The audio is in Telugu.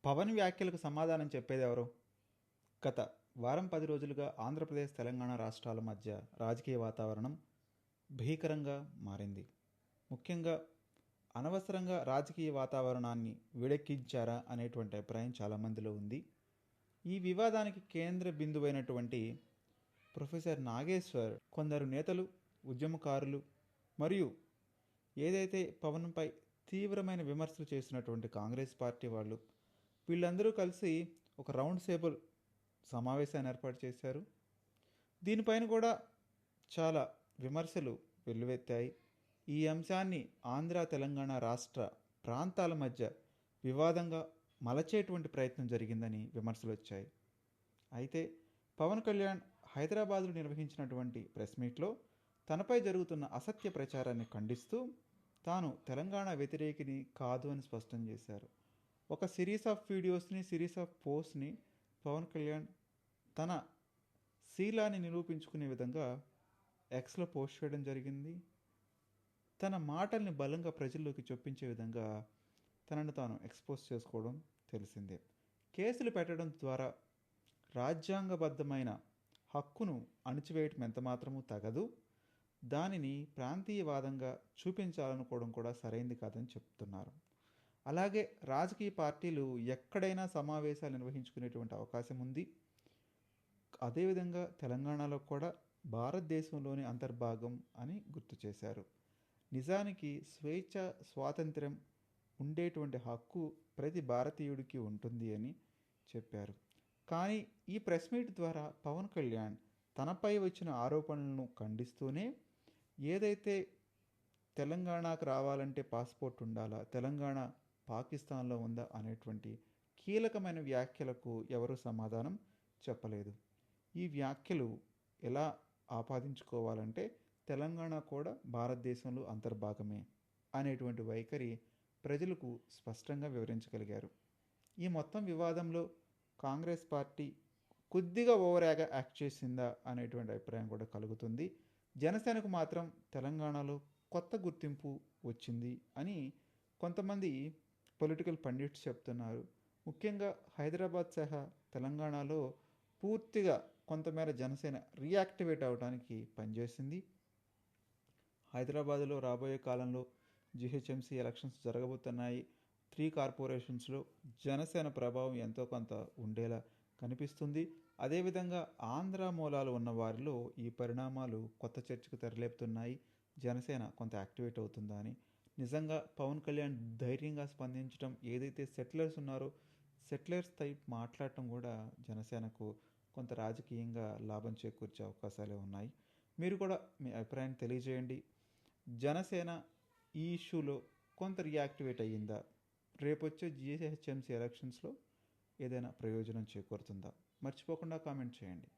పవన్ వ్యాఖ్యలకు సమాధానం చెప్పేదెవరు? గత వారం 10 రోజులుగా ఆంధ్రప్రదేశ్, తెలంగాణ రాష్ట్రాల మధ్య రాజకీయ వాతావరణం భీకరంగా మారింది. ముఖ్యంగా అనవసరంగా రాజకీయ వాతావరణాన్ని వేడెక్కించారా అనేటువంటి అభిప్రాయం చాలామందిలో ఉంది. ఈ వివాదానికి కేంద్ర బిందువైనటువంటి ప్రొఫెసర్ నాగేశ్వర్, కొందరు నేతలు, ఉద్యమకారులు మరియు ఏదైతే పవన్పై తీవ్రమైన విమర్శలు చేసినటువంటి కాంగ్రెస్ పార్టీ వాళ్ళు, వీళ్ళందరూ కలిసి ఒక రౌండ్ టేబుల్ సమావేశాన్ని ఏర్పాటు చేశారు. దీనిపైన కూడా చాలా విమర్శలు వెల్లువెత్తాయి. ఈ అంశాన్ని ఆంధ్ర, తెలంగాణ రాష్ట్ర ప్రాంతాల మధ్య వివాదంగా మలచేటువంటి ప్రయత్నం జరిగిందని విమర్శలు వచ్చాయి. అయితే పవన్ కళ్యాణ్ హైదరాబాద్లో నిర్వహించినటువంటి ప్రెస్ మీట్లో తనపై జరుగుతున్న అసత్య ప్రచారాన్ని ఖండిస్తూ తాను తెలంగాణ వ్యతిరేకిని కాదు అని స్పష్టం చేశారు. ఒక సిరీస్ ఆఫ్ వీడియోస్ని, సిరీస్ ఆఫ్ పోస్ట్ని పవన్ కళ్యాణ్ తన శీలాన్ని నిరూపించుకునే విధంగా ఎక్స్లో పోస్ట్ చేయడం జరిగింది. తన మాటల్ని బలంగా ప్రజల్లోకి చొప్పించే విధంగా తనను తాను ఎక్స్పోజ్ చేసుకోవడం తెలిసిందే. కేసులు పెట్టడం ద్వారా రాజ్యాంగబద్ధమైన హక్కును అణిచివేయటం ఎంతమాత్రమూ తగదు. దానిని ప్రాంతీయవాదంగా చూపించాలనుకోవడం కూడా సరైంది కాదని చెప్తున్నారు. అలాగే రాజకీయ పార్టీలు ఎక్కడైనా సమావేశాలు నిర్వహించుకునేటువంటి అవకాశం ఉంది. అదేవిధంగా తెలంగాణలో కూడా భారతదేశంలోని అంతర్భాగం అని గుర్తు చేశారు. నిజానికి స్వేచ్ఛ, స్వాతంత్ర్యం ఉండేటువంటి హక్కు ప్రతి భారతీయుడికి ఉంటుంది అని చెప్పారు. కానీ ఈ ప్రెస్ మీట్ ద్వారా పవన్ కళ్యాణ్ తనపై వచ్చిన ఆరోపణలను ఖండిస్తూనే ఏదైతే తెలంగాణకు రావాలంటే పాస్పోర్ట్ ఉండాలా, తెలంగాణ పాకిస్తాన్లో ఉందా అనేటువంటి కీలకమైన వ్యాఖ్యలకు ఎవరూ సమాధానం చెప్పలేదు. ఈ వ్యాఖ్యలు ఎలా ఆపాదించుకోవాలంటే తెలంగాణ కూడా భారతదేశంలో అంతర్భాగమే అనేటువంటి వైఖరి ప్రజలకు స్పష్టంగా వివరించగలిగారు. ఈ మొత్తం వివాదంలో కాంగ్రెస్ పార్టీ కొద్దిగా ఓవర్గా యాక్ట్ చేసిందా అనేటువంటి అభిప్రాయం కూడా కలుగుతుంది. జనసేనకు మాత్రం తెలంగాణలో కొత్త గుర్తింపు వచ్చింది అని కొంతమంది పొలిటికల్ పండిట్స్ చెప్తున్నారు. ముఖ్యంగా హైదరాబాద్ సహా తెలంగాణలో పూర్తిగా కొంతమేర జనసేన రీయాక్టివేట్ అవడానికి పనిచేసింది. హైదరాబాద్లో రాబోయే కాలంలో జిహెచ్ఎంసీ ఎలక్షన్స్ జరగబోతున్నాయి. 3 కార్పొరేషన్స్లో జనసేన ప్రభావం ఎంతో కొంత ఉండేలా కనిపిస్తుంది. అదేవిధంగా ఆంధ్ర మూలాలు ఉన్న వారిలో ఈ పరిణామాలు కొత్త చర్చకు తెరలేపుతున్నాయి. జనసేన కొంత యాక్టివేట్ అవుతుందా అని. నిజంగా పవన్ కళ్యాణ్ ధైర్యంగా స్పందించడం, ఏదైతే సెటిలర్స్ ఉన్నారో సెటిలర్స్ టైప్ మాట్లాడటం కూడా జనసేనకు కొంత రాజకీయంగా లాభం చేకూర్చే అవకాశాలే ఉన్నాయి. మీరు కూడా మీ అభిప్రాయాన్ని తెలియజేయండి. జనసేన ఈ ఇష్యూలో కొంత రియాక్టివేట్ అయ్యిందా? రేపొచ్చే జిహెచ్ఎంసీ ఎలక్షన్స్లో ఏదైనా ప్రయోజనం చేకూరుతుందా? మర్చిపోకుండా కామెంట్ చేయండి.